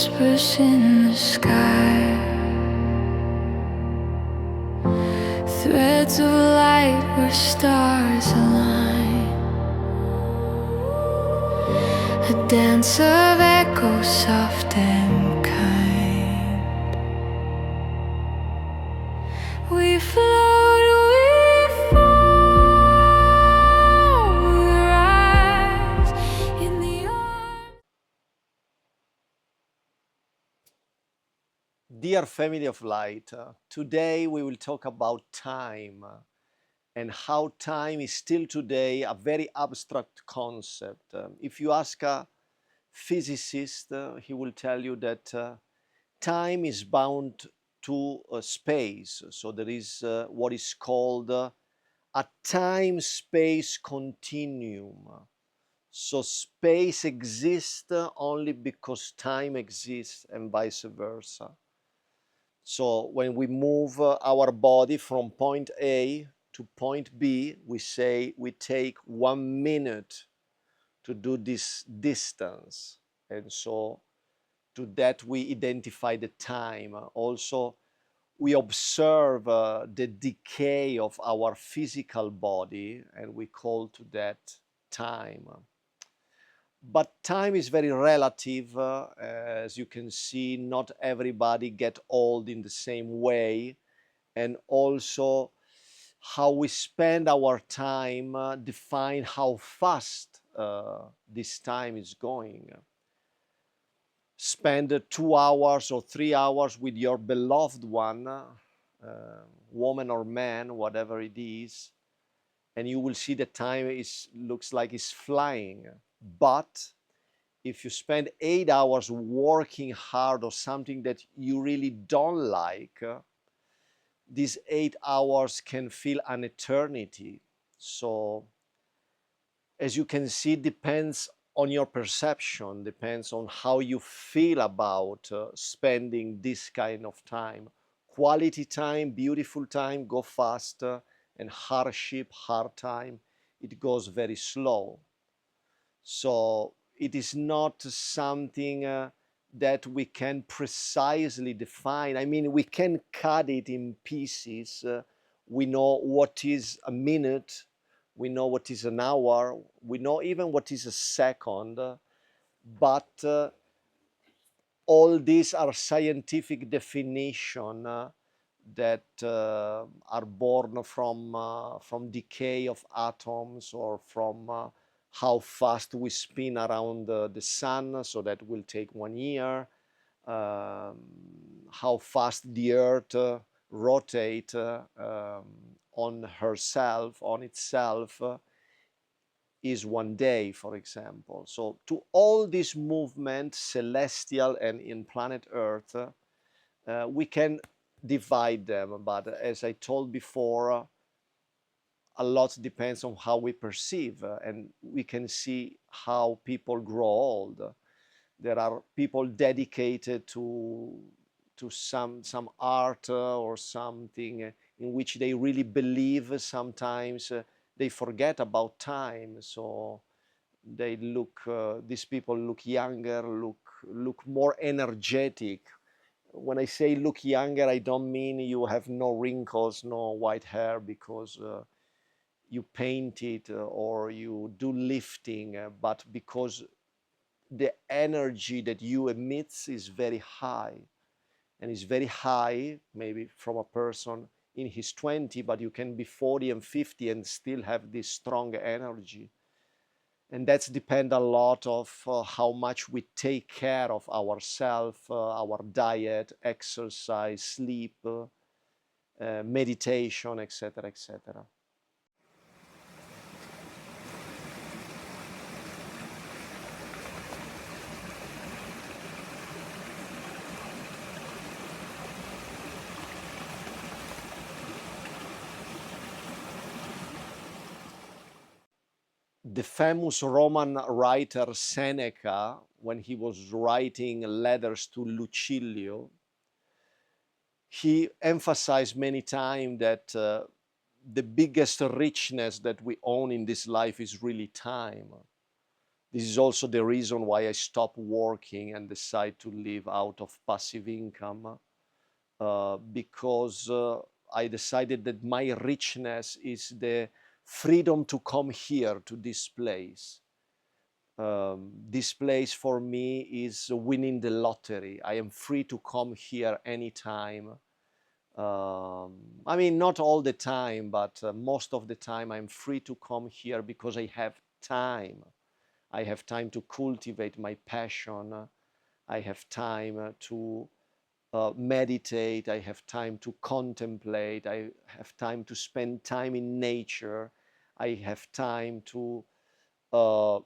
whispers in the sky, threads of light where stars align, a dance of echoes soft and kind. We float, we fall, we rise in the arms. Dear family of light, today we will talk about time and how time is still today a very abstract concept. If you ask a physicist, he will tell you that time is bound to space. So there is what is called a time-space continuum. So space exists only because time exists and vice versa. So when we move our body from point A to point B, we say we take 1 minute to do this distance. And so to that we identify the time. Also, we observe the decay of our physical body and we call to that time. But time is very relative. As you can see, not everybody get old in the same way. And also how we spend our time define how fast this time is going. Spend 2 hours or 3 hours with your beloved one, woman or man, whatever it is, and you will see the time looks like it's flying. But if you spend 8 hours working hard or something that you really don't like, these 8 hours can feel an eternity. So as you can see, depends on your perception, depends on how you feel about spending this kind of time. Quality time, beautiful time, go faster, and hardship, hard time, it goes very slow. So it is not something that we can precisely define. I mean, we can cut it in pieces. We know what is a minute, we know what is an hour, we know even what is a second, but all these are scientific definition that are born from decay of atoms or from how fast we spin around the sun, so that will take 1 year, how fast the earth rotate on herself, on itself, is 1 day, for example. So to all these movements, celestial and in planet Earth, we can divide them, but as I told before, a lot depends on how we perceive, and we can see how people grow old. There are people dedicated to some art or something in which they really believe. Sometimes they forget about time, so they look. These people look younger, look more energetic. When I say look younger, I don't mean you have no wrinkles, no white hair because you paint it or you do lifting, but because the energy that you emit is very high, and is very high maybe from a person in his 20, but you can be 40 and 50 and still have this strong energy. And that's depend a lot of how much we take care of ourselves, our diet, exercise, sleep, meditation, etc., etc. The famous Roman writer Seneca, when he was writing letters to Lucilio, he emphasized many times that the biggest richness that we own in this life is really time. This is also the reason why I stopped working and decide to live out of passive income, because I decided that my richness is the freedom to come here to this place. This place for me is winning the lottery. I am free to come here anytime. I mean, not all the time, but most of the time I'm free to come here because I have time. I have time to cultivate my passion. I have time to meditate. I have time to contemplate. I have time to spend time in nature. I have time to uh,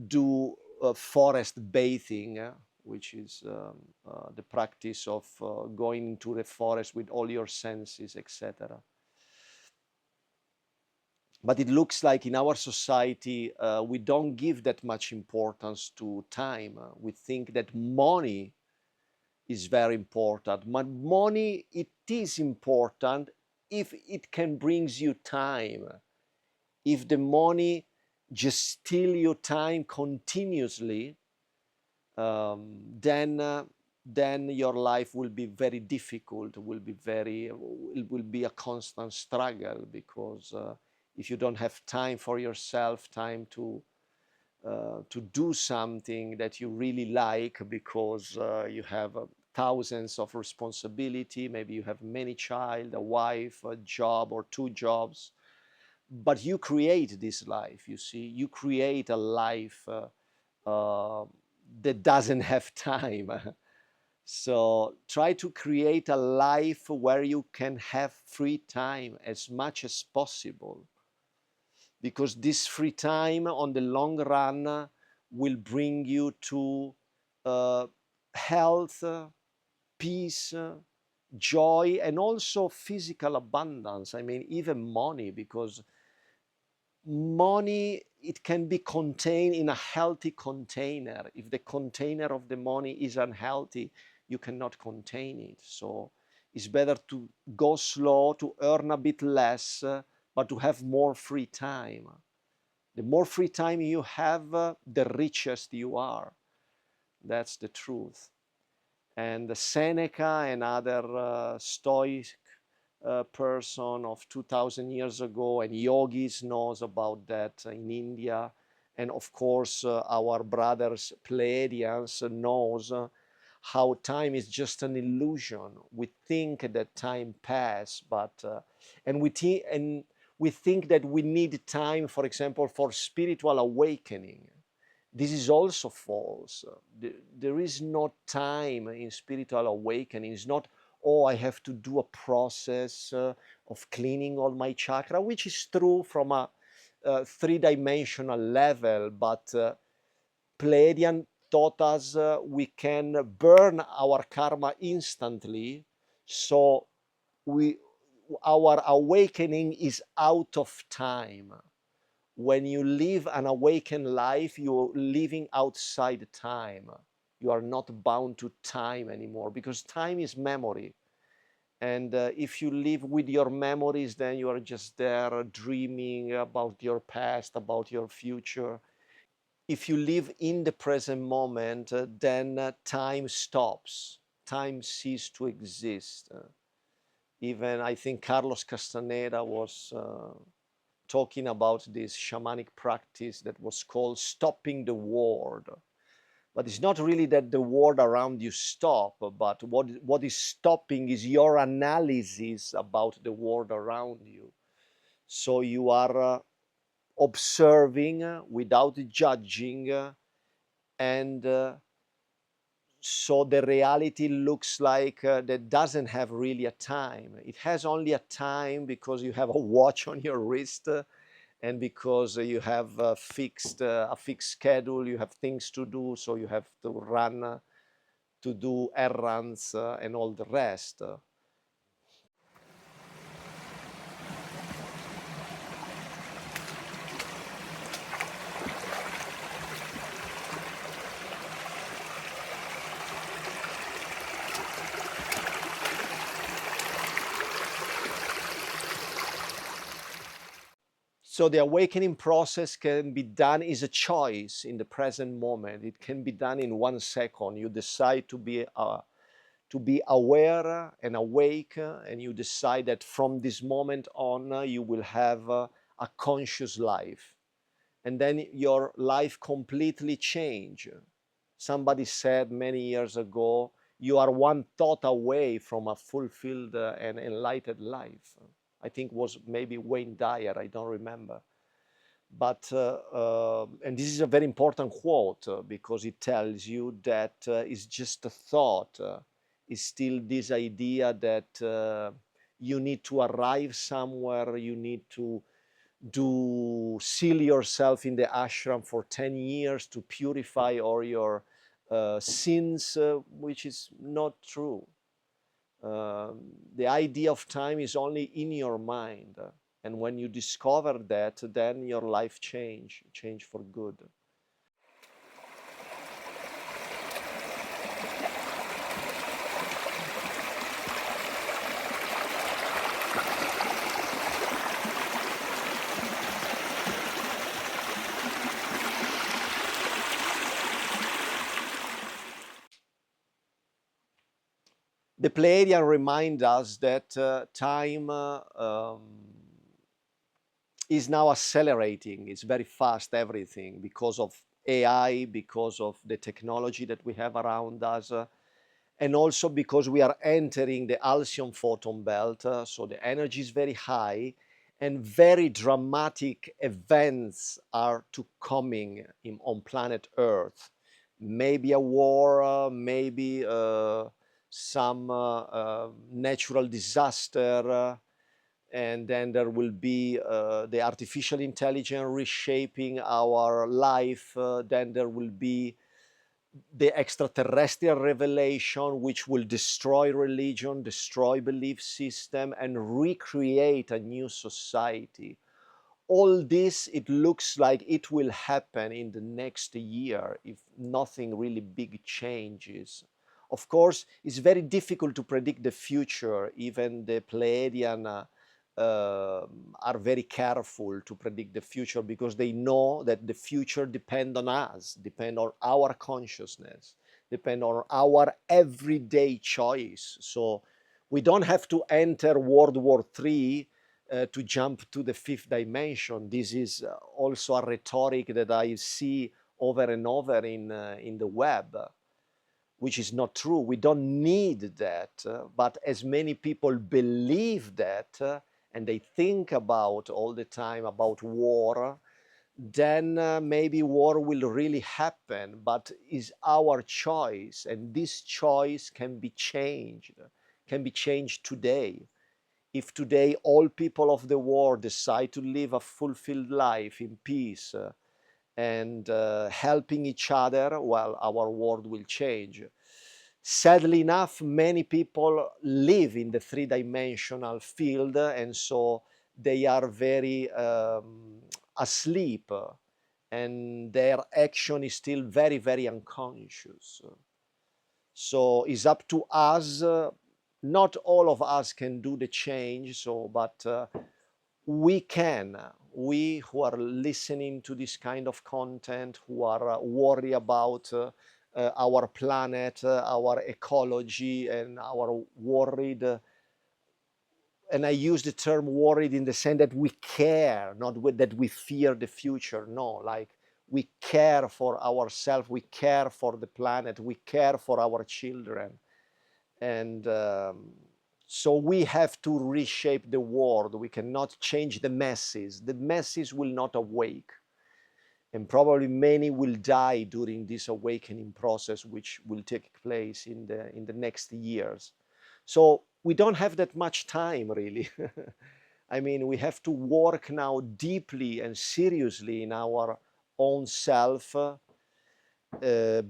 do forest bathing, which is the practice of going into the forest with all your senses, etc. But it looks like in our society, we don't give that much importance to time. We think that money is very important. But money, it is important if it can brings you time. If the money just steal your time continuously, then your life will be very difficult. It will be a constant struggle, because if you don't have time for yourself, time to do something that you really like, because you have thousands of responsibility. Maybe you have many child, a wife, a job, or two jobs. But you create this life. You see, you create a life that doesn't have time. So try to create a life where you can have free time as much as possible, because this free time on the long run will bring you to health, peace, joy, and also physical abundance. I mean, even money, because money, it can be contained in a healthy container. If the container of the money is unhealthy, you cannot contain it. So it's better to go slow, to earn a bit less, but to have more free time. The more free time you have, the richest you are. That's the truth. And Seneca, and other Stoic person of 2000 years ago, and yogis knows about that in India. And of course, our brothers Pleiadians knows how time is just an illusion. We think that time pass, but and we think that we need time, for example, for spiritual awakening. This is also false. There is no time in spiritual awakening. It's not, oh, I have to do a process of cleaning all my chakra, which is true from a three-dimensional level, but Pleiadian taught us we can burn our karma instantly, so our awakening is out of time. When you live an awakened life, you're living outside time. You are not bound to time anymore, because time is memory. And if you live with your memories, then you are just there dreaming about your past, about your future. If you live in the present moment, then time stops. Time ceases to exist. Even I think Carlos Castaneda was talking about this shamanic practice that was called stopping the world. But it's not really that the world around you stop, but what is stopping is your analysis about the world around you. So you are observing without judging, and so the reality looks like that doesn't have really a time. It has only a time because you have a watch on your wrist, and because you have a fixed schedule, you have things to do, so you have to run to do errands and all the rest. So the awakening process can be done, is a choice in the present moment. It can be done in 1 second. You decide to be aware and awake, and you decide that from this moment on you will have a conscious life, and then your life completely change. Somebody said many years ago, you are one thought away from a fulfilled and enlightened life. I think was maybe Wayne Dyer, I don't remember. But, and this is a very important quote because it tells you that it's just a thought. It's still this idea that you need to arrive somewhere, you need to seal yourself in the ashram for 10 years to purify all your sins, which is not true. The idea of time is only in your mind. And when you discover that, then your life change for good. The Pleiadian remind us that time is now accelerating. It's very fast, everything, because of AI, because of the technology that we have around us, and also because we are entering the Alcyon photon belt. So the energy is very high, and very dramatic events are to coming on planet Earth. Maybe a war, maybe some natural disaster, and then there will be the artificial intelligence reshaping our life. Then there will be the extraterrestrial revelation, which will destroy religion, destroy belief system, and recreate a new society. All this, it looks like it will happen in the next year if nothing really big changes. Of course, it's very difficult to predict the future. Even the Pleiadian are very careful to predict the future because they know that the future depends on us, depend on our consciousness, depend on our everyday choice. So we don't have to enter World War III to jump to the fifth dimension. This is also a rhetoric that I see over and over in the web, which is not true. We don't need that, but as many people believe that, and they think about all the time about war, then maybe war will really happen, but is our choice, and this choice can be changed today. If today all people of the world decide to live a fulfilled life in peace and helping each other, well, our world will change. Sadly enough, many people live in the three-dimensional field, and so they are very asleep, and their action is still very, very unconscious. So it's up to us. Not all of us can do the change, but we can. We who are listening to this kind of content, who are worried about our planet, our ecology, and our worried, and I use the term worried in the sense that we care, not that we fear the future. No, like we care for ourselves, we care for the planet, we care for our children. And so we have to reshape the world. We cannot change the masses. The masses will not awake. And probably many will die during this awakening process, which will take place in the next years. So we don't have that much time, really. I mean, we have to work now deeply and seriously in our own self,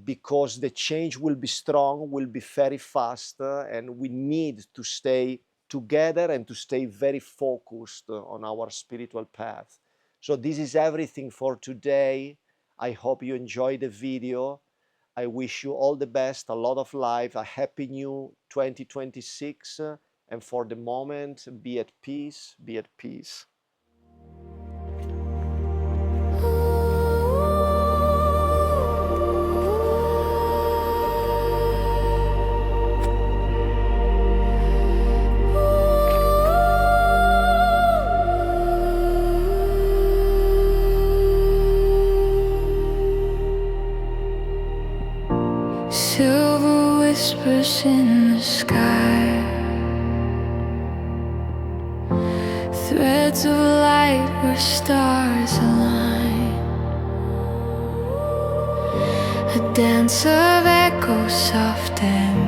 because the change will be strong, will be very fast, and we need to stay together and to stay very focused on our spiritual path. So this is everything for today. I hope you enjoyed the video. I wish you all the best, a lot of life, a happy new 2026, and for the moment, be at peace, be at peace. whispers in the sky, threads of light where stars align, a dance of echoes soft and